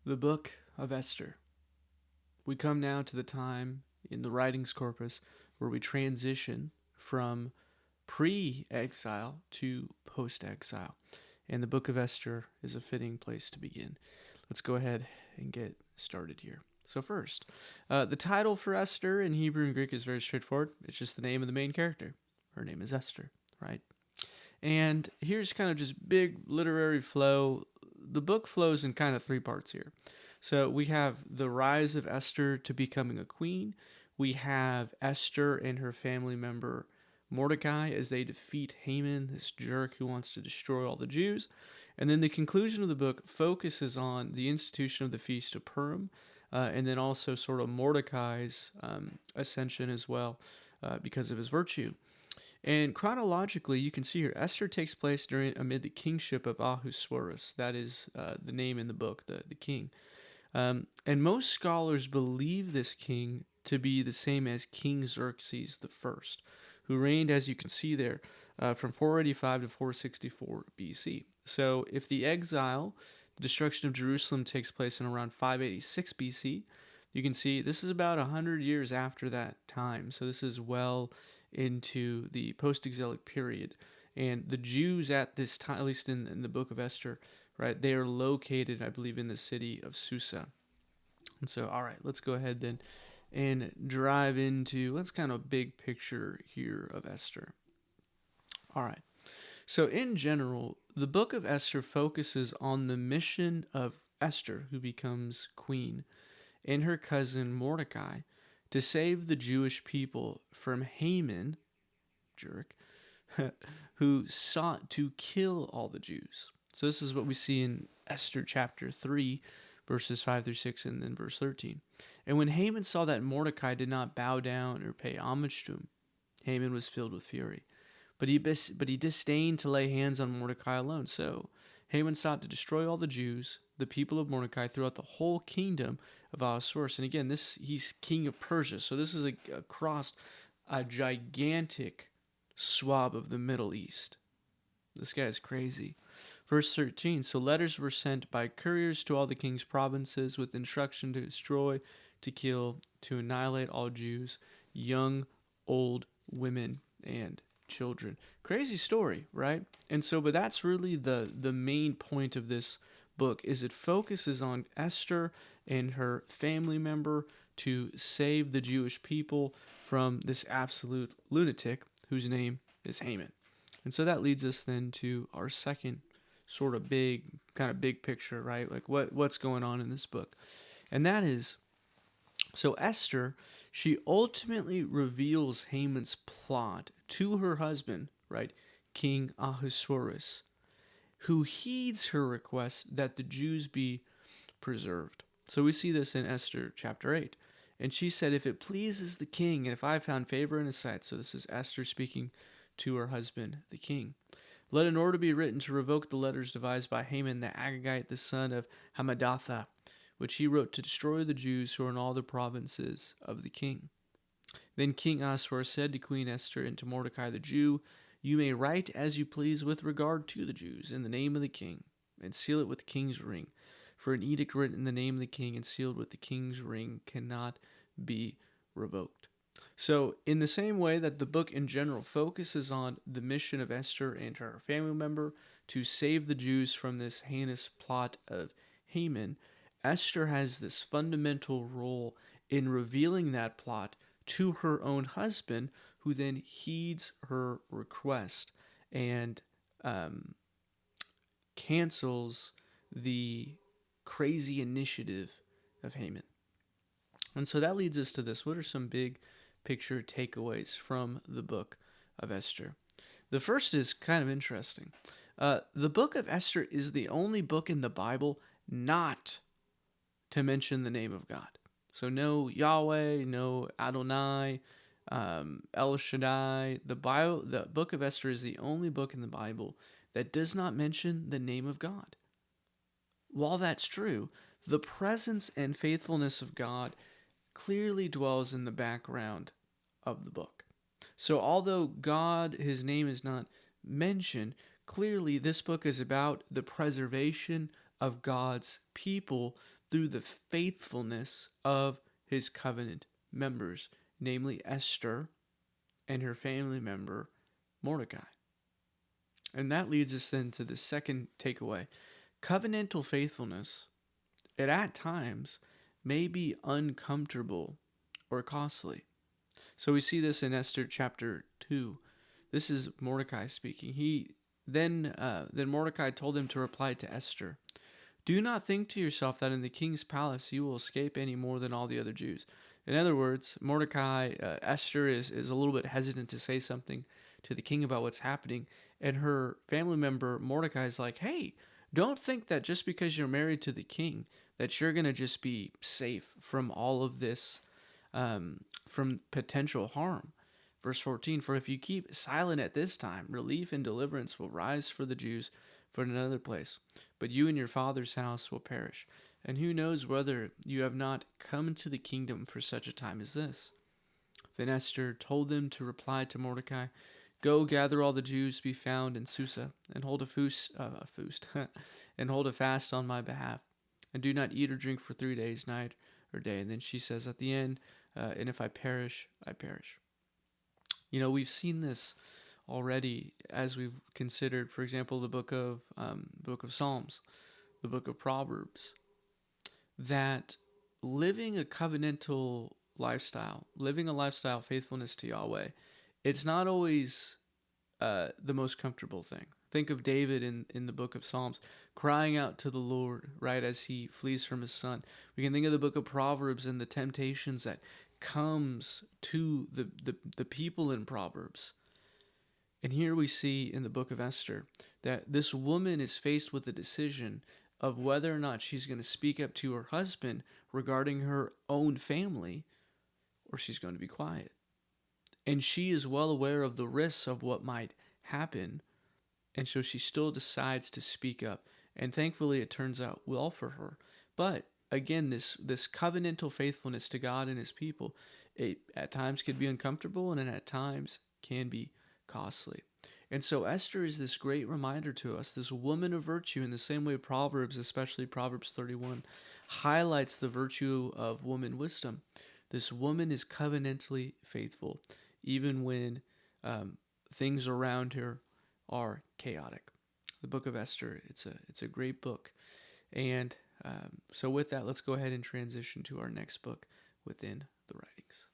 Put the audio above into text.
The Book of Esther. We come now to the time in the writings corpus where we transition from pre exile to post exile. And the Book of Esther is a fitting place to begin. Let's go ahead and get started here. So, first, the title for Esther in Hebrew and Greek is very straightforward. It's just the name of the main character. Her name is Esther, right? And here's kind of just big literary flow. The book flows in kind of three parts here. So we have the rise of Esther to becoming a queen. We have Esther and her family member Mordecai as they defeat Haman, this jerk who wants to destroy all the Jews. And then the conclusion of the book focuses on the institution of the Feast of Purim, and then also sort of Mordecai's ascension as well because of his virtue. And chronologically, you can see here Esther takes place during amid the kingship of Ahasuerus. That is the name in the book, the king. And most scholars believe this king to be the same as King Xerxes the First, who reigned, as you can see there, from 485 to 464 BC. So if the exile, the destruction of Jerusalem, takes place in around 586 BC, you can see this is about 100 years after that time. So this is well into the post-exilic period. And the Jews at this time, at least in the book of Esther, right, they are located, I believe, in the city of Susa. And so, all right, let's go ahead then and drive into, let's kind of big picture here of Esther. All right. So, in general, the book of Esther focuses on the mission of Esther, who becomes queen, and her cousin Mordecai to save the Jewish people from Haman, jerk, who sought to kill all the Jews. So this is what we see in Esther chapter 3, verses 5 through 6, and then verse 13. And when Haman saw that Mordecai did not bow down or pay homage to him, Haman was filled with fury. But he disdained to lay hands on Mordecai alone. So Haman sought to destroy all the Jews, the people of Mordecai, throughout the whole kingdom of Ahasuerus. And again, he's king of Persia. So this is across a gigantic swab of the Middle East. This guy is crazy. Verse 13. So letters were sent by couriers to all the king's provinces with instruction to destroy, to kill, to annihilate all Jews, young, old, women, and children. Crazy story, right? And so, but that's really the main point of this book is it focuses on Esther and her family member to save the Jewish people from this absolute lunatic whose name is Haman. And so that leads us then to our second sort of big picture, right? Like what's going on in this book. And that is, so Esther, she ultimately reveals Haman's plot to her husband, right, King Ahasuerus, who heeds her request that the Jews be preserved. So we see this in Esther chapter 8. And she said, if it pleases the king, and if I found favor in his sight, so this is Esther speaking to her husband, the king, let an order be written to revoke the letters devised by Haman the Agagite, the son of Hammedatha, which he wrote to destroy the Jews who are in all the provinces of the king. Then King Ahasuerus said to Queen Esther and to Mordecai the Jew, you may write as you please with regard to the Jews in the name of the king, and seal it with the king's ring. For an edict written in the name of the king and sealed with the king's ring cannot be revoked. So, in the same way that the book in general focuses on the mission of Esther and her family member to save the Jews from this heinous plot of Haman, Esther has this fundamental role in revealing that plot to her own husband, who then heeds her request and cancels the crazy initiative of Haman. And so that leads us to this. What are some big picture takeaways from the book of Esther? The first is kind of interesting. The book of Esther is the only book in the Bible not to mention the name of God. So no Yahweh, no Adonai, El Shaddai. The book of Esther is the only book in the Bible that does not mention the name of God. While that's true, the presence and faithfulness of God clearly dwells in the background of the book. So although God, his name is not mentioned, clearly this book is about the preservation of God's people through the faithfulness of his covenant members, namely Esther and her family member Mordecai. And that leads us then to the second takeaway. Covenantal faithfulness, it at times may be uncomfortable or costly. So we see this in Esther chapter 2. This is Mordecai speaking. Then Mordecai told him to reply to Esther, "Do not think to yourself that in the king's palace you will escape any more than all the other Jews." In other words, Esther is a little bit hesitant to say something to the king about what's happening. And her family member Mordecai is like, "Hey, don't think that just because you're married to the king that you're going to just be safe from all of this, from potential harm." Verse 14, "For if you keep silent at this time, relief and deliverance will rise for the Jews from another place, but you and your father's house will perish. And who knows whether you have not come into the kingdom for such a time as this?" Then Esther told them to reply to Mordecai, "Go gather all the Jews to be found in Susa, and hold and hold a fast on my behalf, and do not eat or drink for 3 days, night or day." And then she says at the end, "And if I perish, I perish." We've seen this already as we've considered, for example, the book of Psalms, the book of Proverbs, that living a covenantal lifestyle, living a lifestyle of faithfulness to Yahweh, it's not always the most comfortable thing. Think of David in the book of Psalms, crying out to the Lord, right, as he flees from his son. We can think of the book of Proverbs and the temptations that comes to the people in Proverbs. And here we see in the book of Esther that this woman is faced with a decision of whether or not she's going to speak up to her husband regarding her own family, or she's going to be quiet. And she is well aware of the risks of what might happen, and so she still decides to speak up. And thankfully, it turns out well for her. But again, this covenantal faithfulness to God and his people, it at times can be uncomfortable, and at times can be costly. And so Esther is this great reminder to us, this woman of virtue, in the same way Proverbs, especially Proverbs 31, highlights the virtue of woman wisdom. This woman is covenantally faithful, even when things around her are chaotic. The book of Esther, it's a great book. And so with that, let's go ahead and transition to our next book within the writings.